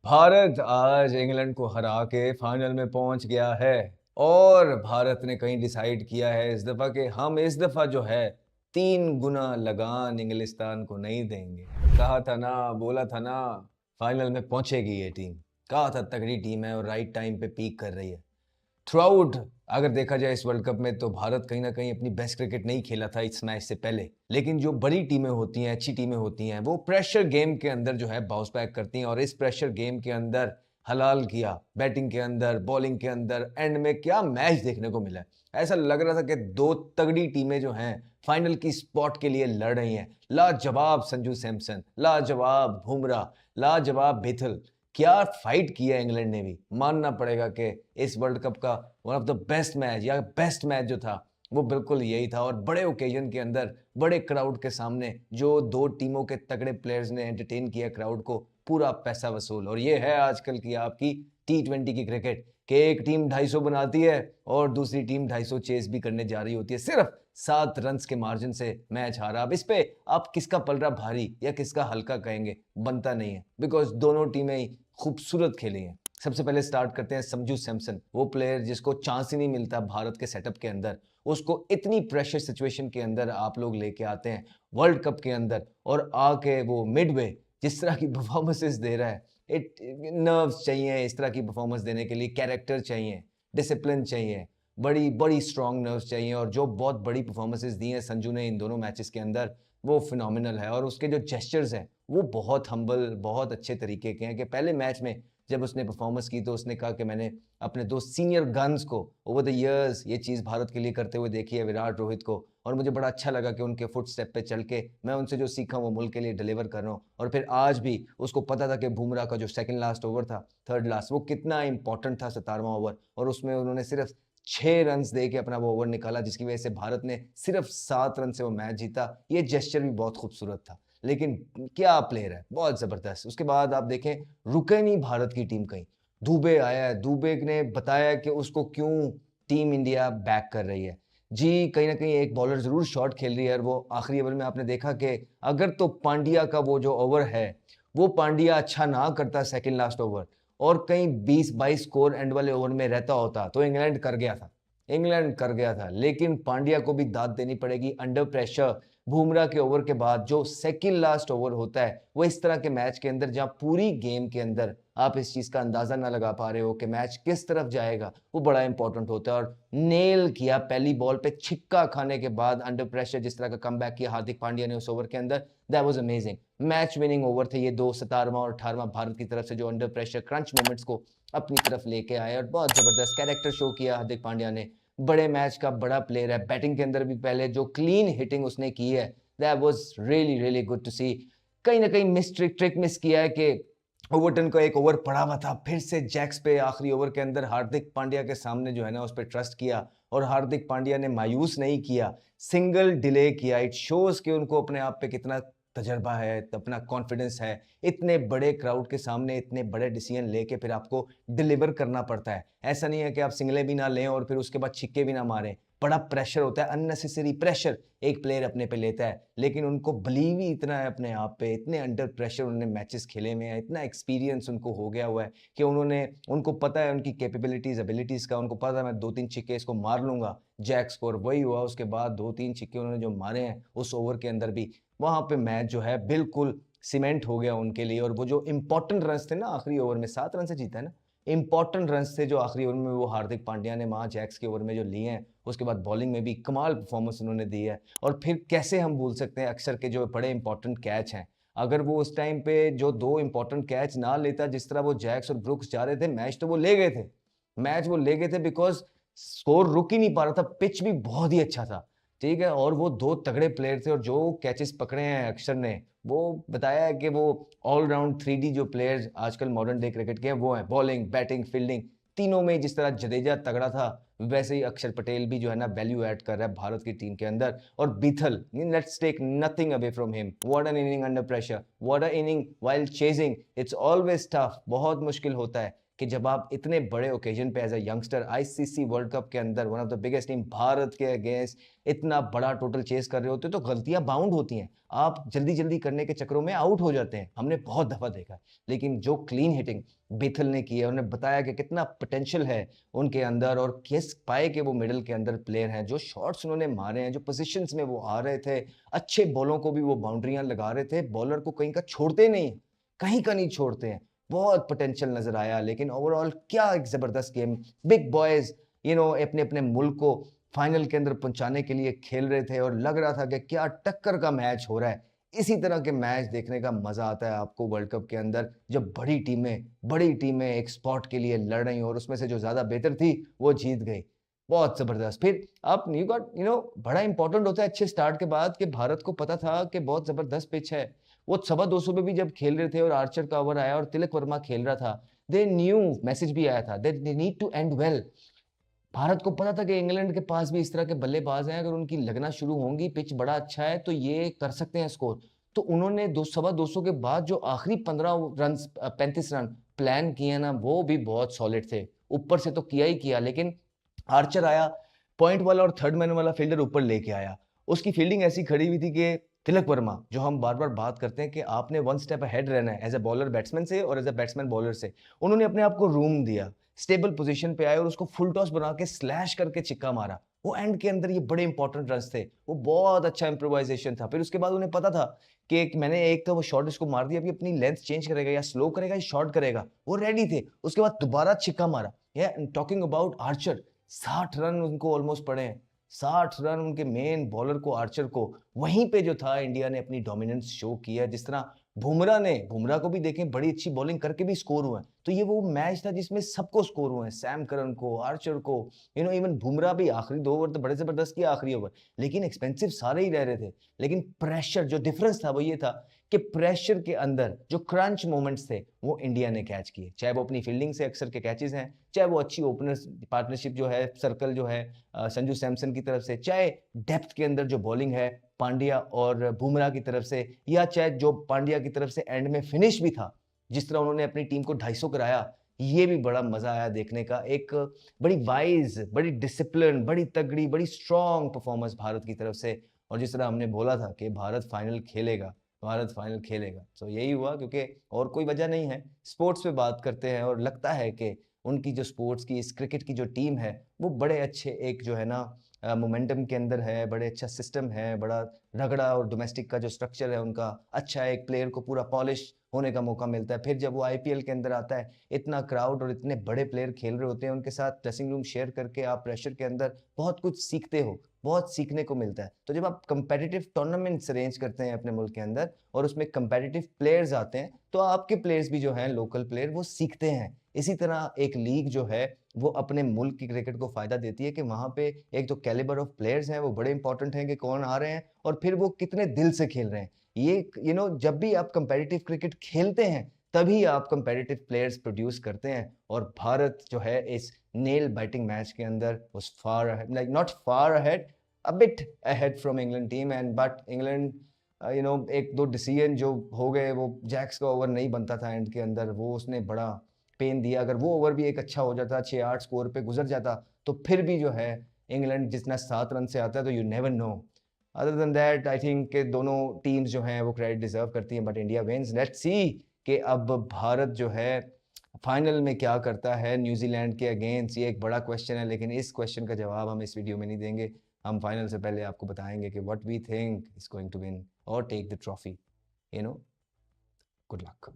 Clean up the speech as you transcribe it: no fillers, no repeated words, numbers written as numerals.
भारत आज इंग्लैंड को हरा के फाइनल में पहुंच गया है और भारत ने कहीं डिसाइड किया है इस दफा कि हम इस दफा जो है 3 गुना लगान इंग्लिस्तान को नहीं देंगे। कहा था ना, बोला था ना, फाइनल में पहुंचेगी ये टीम। कहा था तगड़ी टीम है और राइट टाइम पे पीक कर रही है। थ्रू आउट अगर देखा जाए इस वर्ल्ड कप में तो भारत कहीं ना कहीं अपनी बेस्ट क्रिकेट नहीं खेला था इस मैच से पहले। लेकिन जो बड़ी टीमें होती हैं, अच्छी टीमें होती हैं, वो प्रेशर गेम के अंदर जो है बाउंस बैक करती हैं और इस प्रेशर गेम के अंदर हलाल किया। बैटिंग के अंदर, बॉलिंग के अंदर, एंड में क्या मैच देखने को मिला है। ऐसा लग रहा था कि दो तगड़ी टीमें जो हैं फाइनल की स्पॉट के लिए लड़ रही हैं। लाजवाब संजू सैमसन, लाजवाब बुमराह, लाजवाब बेथल। क्या फाइट किया इंग्लैंड ने भी। मानना पड़ेगा कि इस वर्ल्ड कप का one of the best match या बेस्ट मैच जो था वो बिल्कुल यही था। और बड़े ओकेजन के अंदर, बड़े क्राउड के सामने जो दो टीमों के तगड़े प्लेयर्स ने एंटरटेन किया क्राउड को, पूरा पैसा वसूल। और ये है आजकल की आपकी T20 की क्रिकेट कि एक टीम 250 बनाती है और दूसरी टीम 250 चेस भी करने जा रही होती है। सिर्फ 7 रन के मार्जिन से मैच हारा। अब इस पे आप किसका पलड़ा भारी या किसका हल्का कहेंगे, बनता नहीं है, बिकॉज दोनों टीमें ही खूबसूरत खेली हैं। सबसे पहले स्टार्ट करते हैं संजू सैमसन, वो प्लेयर जिसको चांस ही नहीं मिलता भारत के सेटअप के अंदर। उसको इतनी प्रेशर सिचुएशन के अंदर आप लोग लेके आते हैं वर्ल्ड कप के अंदर, और आके वो मिडवे जिस तरह की परफॉर्मेंसेस दे रहा है। इट नर्व्स चाहिए इस तरह की परफॉर्मेंस देने के लिए, कैरेक्टर चाहिए, डिसिप्लिन चाहिए, बड़ी बड़ी स्ट्रॉन्ग नर्व्स चाहिए। और जो बहुत बड़ी परफॉर्मेंसेस दी हैं संजू ने इन दोनों मैचेस के अंदर, वो फिनोमिनल है। और उसके जो जेस्चर्स हैं वो बहुत हम्बल, बहुत अच्छे तरीके के हैं। कि पहले मैच में जब उसने परफॉर्मेंस की तो उसने कहा कि मैंने अपने दो सीनियर गन्स को ओवर द इयर्स ये चीज़ भारत के लिए करते हुए देखी है, विराट, रोहित को, और मुझे बड़ा अच्छा लगा कि उनके फुट स्टेप पे चल के मैं उनसे जो सीखा वो मुल्क के लिए डिलीवर कर रहा हूँ। और फिर आज भी उसको पता था कि बुमराह का जो सेकंड लास्ट ओवर था, थर्ड लास्ट, वो कितना इंपॉर्टेंट था, 17वां ओवर, और उसमें उन्होंने सिर्फ 6 रन दे के अपना वो ओवर निकाला, जिसकी वजह से भारत ने सिर्फ 7 रन से वो मैच जीता। ये जेस्चर भी बहुत खूबसूरत था। लेकिन क्या प्लेयर है, बहुत जबरदस्त। उसके बाद आप देखें, रुके नहीं भारत की टीम कहीं। दुबे आया है, दुबे ने बताया कि उसको क्यों टीम इंडिया बैक कर रही है। जी, कहीं ना कहीं एक बॉलर जरूर शॉट खेल रही है। और वो आखिरी ओवर में आपने देखा कि अगर तो पांड्या का वो जो ओवर है, वो पांड्या अच्छा ना करता सेकंड लास्ट ओवर, और कहीं 20-22 स्कोर एंड वाले ओवर में रहता होता, तो इंग्लैंड कर गया था। इंग्लैंड कर गया था। लेकिन पांड्या को भी दाद देनी पड़ेगी अंडर प्रेशर। बुमराह के ओवर के बाद जो सेकंड लास्ट ओवर होता है, वो इस तरह के मैच के अंदर जहां पूरी गेम के अंदर आप इस चीज का अंदाजा ना लगा पा रहे हो कि मैच किस तरफ जाएगा, वो बड़ा इंपॉर्टेंट होता है। और नेल किया पहली बॉल पे छिक्का खाने के बाद अंडर प्रेशर, जिस तरह का कमबैक किया हार्दिक पांड्या ने उस ओवर के अंदर, that was amazing. Match winning over the ये दो, 17वां और 18वां भारत की तरफ से, जो अंडर प्रेशर क्रंच मोमेंट्स को अपनी तरफ लेके आए। और बहुत जबरदस्त कैरेक्टर शो किया हार्दिक पांड्या ने। बड़े मैच का बड़ा प्लेयर है। बैटिंग के अंदर भी पहले जो क्लीन हिटिंग उसने की है, that was really really good to see. कहीं ना कहीं ट्रिक मिस किया है कि ओवरटन को एक ओवर पड़ा हुआ था, फिर से जैक्स पे आखिरी ओवर के अंदर हार्दिक पांड्या के सामने जो है ना उस पर ट्रस्ट किया, और हार्दिक पांड्या ने मायूस नहीं किया, सिंगल डिले किया। इट शोज कि उनको अपने आप पे कितना तजर्बा है, अपना कॉन्फिडेंस है। इतने बड़े क्राउड के सामने इतने बड़े डिसीजन लेके फिर आपको डिलीवर करना पड़ता है। ऐसा नहीं है कि आप सिंगलें भी ना लें और फिर उसके बाद छिक्के भी ना मारें। बड़ा प्रेशर होता है, अननेसेसरी प्रेशर एक प्लेयर अपने पे लेता है। लेकिन उनको बिलीव ही इतना है अपने आप पे, इतने अंडर प्रेशर उन्होंने मैचेस खेले में है, इतना एक्सपीरियंस उनको हो गया हुआ है कि उनको पता है उनकी कैपेबिलिटीज, एबिलिटीज का। उनको पता है मैं 2-3 छिक्के इसको मार लूंगा। जैक स्कोर वही हुआ। उसके बाद 2-3 छिक्के उन्होंने जो मारे हैं उस ओवर के अंदर भी, वहां पे मैच जो है बिल्कुल सीमेंट हो गया उनके लिए। और वो जो इंपॉर्टेंट रन थे ना आखिरी ओवर में, 7 रन से जीता है ना, इंपॉर्टेंट रन थे जो आखिरी ओवर में वो हार्दिक पांड्या ने वहां जैक्स के ओवर में जो लिए हैं। उसके बाद बॉलिंग में भी कमाल परफॉर्मेंस उन्होंने दी है। और फिर कैसे हम भूल सकते हैं अक्सर के जो बड़े इंपॉर्टेंट कैच हैं। अगर वो उस टाइम पे जो दो इंपॉर्टेंट कैच ना लेता, जिस तरह वो जैक्स और ब्रुक्स जा रहे थे, मैच तो वो ले गए थे। मैच वो ले गए थे बिकॉज स्कोर रुक ही नहीं पा रहा था, पिच भी बहुत ही अच्छा था। ठीक है, और वो दो तगड़े प्लेयर थे। और जो कैचेस पकड़े हैं अक्षर ने, वो बताया है कि वो ऑलराउंड 3D जो प्लेयर्स आजकल मॉडर्न डे क्रिकेट के हैं वो हैं, बॉलिंग, बैटिंग, फील्डिंग, तीनों में। जिस तरह जडेजा तगड़ा था, वैसे ही अक्षर पटेल भी जो है ना वैल्यू ऐड कर रहा है भारत की टीम के अंदर। और Bethell, let's take nothing away from him, what an inning under pressure, what a inning while chasing, it's always tough, बहुत मुश्किल होता है। कि जब आप इतने बड़े ओकेजन पे as a youngster ICC World Cup के अंदर one of the biggest team Bharat के अगेंस्ट इतना बड़ा टोटल चेस कर रहे होते हो तो गलतियां बाउंड होती हैं, आप जल्दी जल्दी करने के चक्करों में आउट हो जाते हैं, हमने बहुत दफा देखा है। लेकिन जो क्लीन हिटिंग बेथल ने की है, उन्होंने बताया कि कितना पोटेंशियल है उनके अंदर और किस पाए के वो मिडिल के अंदर प्लेयर हैं, जो शॉट्स उन्होंने मारे हैं, जो पोजीशंस में वो आ रहे थे, अच्छे बॉलों को भी वो बाउंड्रियां लगा रहे थे, बॉलर को कहीं का छोड़ते नहीं, कहीं का नहीं छोड़ते हैं। बहुत पोटेंशियल नजर आया, लेकिन ओवरऑल क्या एक जबरदस्त गेम, बिग बॉयज अपने अपने मुल्क को फाइनल के अंदर पहुंचाने के लिए खेल रहे थे और लग रहा था कि क्या टक्कर का मैच हो रहा है। इसी तरह के मैच देखने का मजा आता है आपको वर्ल्ड कप के अंदर, जब बड़ी टीमें एक स्पॉट के लिए लड़ रही और उसमें से जो ज्यादा बेहतर थी वो जीत गई। बहुत जबरदस्त। फिर आप यू गॉट बड़ा इंपॉर्टेंट होता है अच्छे स्टार्ट के बाद कि भारत को पता था कि बहुत जबरदस्त पिच है। वो 250 पे भी जब खेल रहे थे और आर्चर का ओवर आया और तिलक वर्मा खेल रहा था, दे न्यू, मैसेज भी आया था that they need to end well. Bharat को पता था कि इंग्लैंड के पास भी इस तरह के बल्लेबाज हैं, अगर उनकी लगना शुरू होंगी, पिच बड़ा अच्छा है तो ये कर सकते हैं स्कोर। तो उन्होंने 200 के बाद जो आखिरी 15 रन 35 रन प्लान किए ना, वो भी बहुत सॉलिड थे। ऊपर से तो किया ही किया, लेकिन आर्चर आया, पॉइंट वाला और थर्ड मैन वाला फील्डर ऊपर लेके आया। उसकी फील्डिंग ऐसी खड़ी हुई थी कि तिलक वर्मा, जो हम बार बार बात करते हैं कि आपने वन स्टेप अहेड रहना है एज ए बॉलर बैट्समैन से और एज ए बैट्समैन बॉलर से, उन्होंने अपने आप को रूम दिया, स्टेबल पोजीशन पे आए और उसको फुल टॉस बना के स्लैश करके छिक्का मारा। वो एंड के अंदर ये बड़े इंपॉर्टेंट रन्स थे, वो बहुत अच्छा इंप्रोवाइजेशन था। फिर उसके बाद उन्हें पता था कि मैंने एक तो वो शॉट इसको मार दिया, अभी अपनी लेंथ चेंज करेगा या स्लो करेगा या शॉर्ट करेगा, वो रेडी थे। उसके बाद दोबारा छिक्का मारा। टॉकिंग अबाउट आर्चर, 60 रन उनको ऑलमोस्ट पड़े हैं, 60 रन उनके मेन बॉलर को, आर्चर को। वहीं पे जो था इंडिया ने अपनी डोमिनेंस शो किया। जिस तरह बुमराह को भी देखें, बड़ी अच्छी बॉलिंग करके भी स्कोर हुआ है। तो ये वो मैच था जिसमें सबको स्कोर हुए हैं, सैम करन को, आर्चर को, इवन बुमराह भी आखिरी 2 ओवर तो बड़े जबरदस्त किया, आखिरी ओवर, लेकिन एक्सपेंसिव सारे ही रह रहे थे। लेकिन प्रेशर, जो डिफरेंस था वो ये था कि प्रेशर के अंदर जो क्रंच मोमेंट्स थे वो इंडिया ने कैच किए, चाहे वो अपनी फील्डिंग से अक्सर के कैचेस हैं, चाहे वो अच्छी ओपनर पार्टनरशिप जो है, सर्कल जो है संजू सैमसन की तरफ से, चाहे डेप्थ के अंदर जो बॉलिंग है पांड्या और बुमराह की तरफ से, या चाहे जो पांड्या की तरफ से एंड में फिनिश भी था, जिस तरह उन्होंने अपनी टीम को 250 कराया, ये भी बड़ा मजा आया देखने का। एक बड़ी वाइज, बड़ी डिसिप्लिन, बड़ी तगड़ी, बड़ी स्ट्रॉन्ग परफॉर्मेंस भारत की तरफ से। और जिस तरह हमने बोला था कि भारत फाइनल खेलेगा, भारत फाइनल खेलेगा, तो यही हुआ, क्योंकि और कोई वजह नहीं है। स्पोर्ट्स पे बात करते हैं और लगता है कि उनकी जो स्पोर्ट्स की, इस क्रिकेट की जो टीम है, वो बड़े अच्छे एक जो है ना मोमेंटम के अंदर है, बड़े अच्छा सिस्टम है, बड़ा रगड़ा और डोमेस्टिक का जो स्ट्रक्चर है उनका अच्छा है, एक प्लेयर को पूरा पॉलिश होने का मौका मिलता है। फिर जब वो आईपीएल के अंदर आता है, इतना क्राउड और इतने बड़े प्लेयर खेल रहे होते हैं, उनके साथ ड्रेसिंग रूम शेयर करके आप प्रेशर के अंदर बहुत कुछ सीखते हो, बहुत सीखने को मिलता है। तो जब आप कंपेटिटिव टूर्नामेंट्स अरेंज करते हैं अपने मुल्क के अंदर और उसमें कंपेटिटिव प्लेयर्स आते हैं, तो आपके प्लेयर्स भी जो हैं, लोकल प्लेयर, वो सीखते हैं। इसी तरह एक लीग जो है वो अपने मुल्क की क्रिकेट को फायदा देती है कि वहां पे एक तो कैलिबर ऑफ प्लेयर्स हैं वो बड़े इंपॉर्टेंट हैं कि कौन आ रहे हैं और फिर वो कितने दिल से खेल रहे हैं। ये जब भी आप कंपेटिटिव क्रिकेट खेलते हैं तभी आप कंपेटिटिव प्लेयर्स प्रोड्यूस करते हैं। और भारत जो है इस नेल बाइटिंग मैच के अंदर was far ahead, like not far ahead, a bit ahead from England team, and but England एक दो डिसीजन जो हो गए, वो जैक्स का ओवर नहीं बनता था एंड के अंदर, वो उसने बड़ा पेन दिया। अगर वो ओवर भी एक अच्छा हो जाता, 6-8 स्कोर पे गुजर जाता, तो फिर भी जो है इंग्लैंड जितना 7 रन से आता है, तो you never know. Other than that I think कि दोनों टीम्स जो हैं वो क्रेडिट डिजर्व करती हैं, but India wins. Let's see कि अब भारत जो है फाइनल में क्या करता है न्यूजीलैंड के अगेंस्ट। ये एक बड़ा क्वेश्चन है, लेकिन इस क्वेश्चन का जवाब हम इस वीडियो में नहीं देंगे। हम फाइनल से पहले आपको बताएंगे कि what we think is going to win और take the trophy. Good luck.